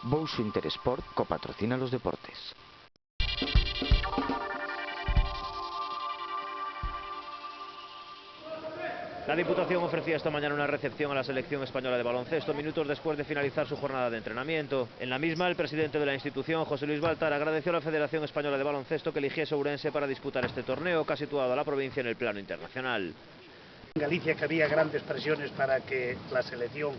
Bouxo Interesport copatrocina los deportes. La Diputación ofrecía esta mañana una recepción a la selección española de baloncesto minutos después de finalizar su jornada de entrenamiento. En la misma, el presidente de la institución, José Luis Baltar, agradeció a la Federación Española de Baloncesto que eligiese Ourense para disputar este torneo que ha situado a la provincia en el plano internacional. En Galicia que había grandes presiones para que la selección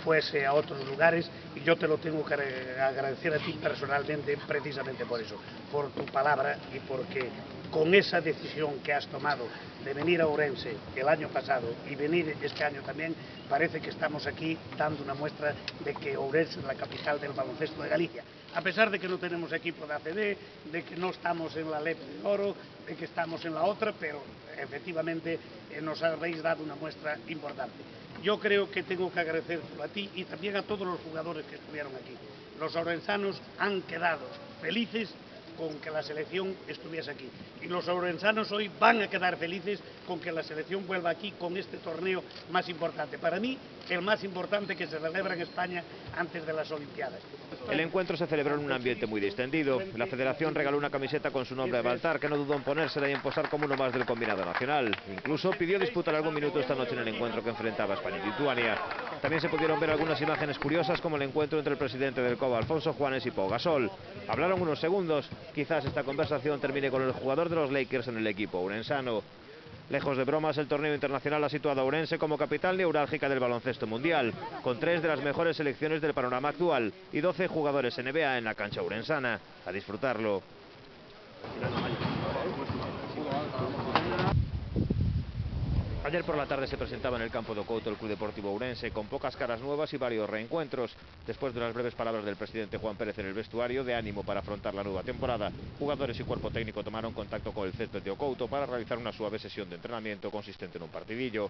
fuese a otros lugares y yo te lo tengo que agradecer a ti personalmente precisamente por eso, por tu palabra y porque con esa decisión que has tomado de venir a Ourense el año pasado y venir este año también, parece que estamos aquí dando una muestra de que Ourense es la capital del baloncesto de Galicia. A pesar de que no tenemos equipo de ACB, de que no estamos en la LEP de Oro, de que estamos en la otra, pero efectivamente nos habéis dado una muestra importante. Yo creo que tengo que agradecer a ti y también a todos los jugadores que estuvieron aquí. Los ourensanos han quedado felices con que la selección estuviese aquí. Y los ourensanos hoy van a quedar felices con que la selección vuelva aquí con este torneo más importante. Para mí, el más importante que se celebra en España antes de las Olimpiadas. El encuentro se celebró en un ambiente muy distendido. La Federación regaló una camiseta con su nombre a Baltar, que no dudó en ponérsela y en posar como uno más del combinado nacional. Incluso pidió disputar algún minuto esta noche en el encuentro que enfrentaba a España y Lituania. También se pudieron ver algunas imágenes curiosas, como el encuentro entre el presidente del COBA, Alfonso Juanes, y Pau Gasol. Hablaron unos segundos. Quizás esta conversación termine con el jugador de los Lakers en el equipo ourensano. Lejos de bromas, el torneo internacional ha situado a Ourense como capital neurálgica del baloncesto mundial, con 3 de las mejores selecciones del panorama actual y 12 jugadores NBA en la cancha ourensana. A disfrutarlo. Ayer por la tarde se presentaba en el campo de Couto el Club Deportivo Ourense, con pocas caras nuevas y varios reencuentros. Después de las breves palabras del presidente Juan Pérez en el vestuario de ánimo para afrontar la nueva temporada, jugadores y cuerpo técnico tomaron contacto con el césped de Couto para realizar una suave sesión de entrenamiento consistente en un partidillo.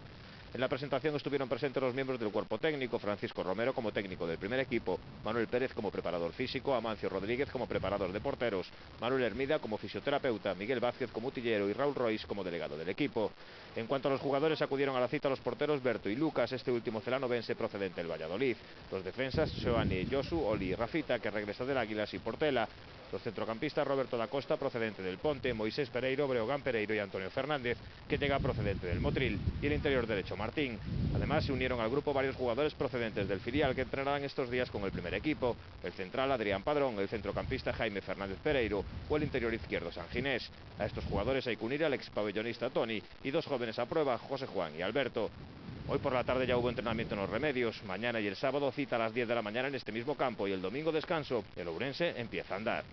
En la presentación estuvieron presentes los miembros del cuerpo técnico: Francisco Romero como técnico del primer equipo, Manuel Pérez como preparador físico, Amancio Rodríguez como preparador de porteros, Manuel Hermida como fisioterapeuta, Miguel Vázquez como utillero y Raúl Royce como delegado del equipo. En cuanto a los jugadores, acudieron a la cita los porteros Berto y Lucas, este último celanovense procedente del Valladolid. Los defensas Xoani, Josu, Oli y Rafita, que regresa del Águilas, y Portela. Los centrocampistas Roberto da Costa, procedente del Ponte, Moisés Pereiro, Breogán Pereiro y Antonio Fernández, que llega procedente del Motril, y el interior derecho Martín. Además, se unieron al grupo varios jugadores procedentes del filial que entrenarán estos días con el primer equipo: el central Adrián Padrón, el centrocampista Jaime Fernández Pereiro o el interior izquierdo San Ginés. A estos jugadores hay que unir al expabellonista Tony y 2 jóvenes a prueba, José Juan y Alberto. Hoy por la tarde ya hubo entrenamiento en Los Remedios. Mañana y el sábado cita a las 10 de la mañana en este mismo campo, y el domingo descanso. El Ourense empieza a andar.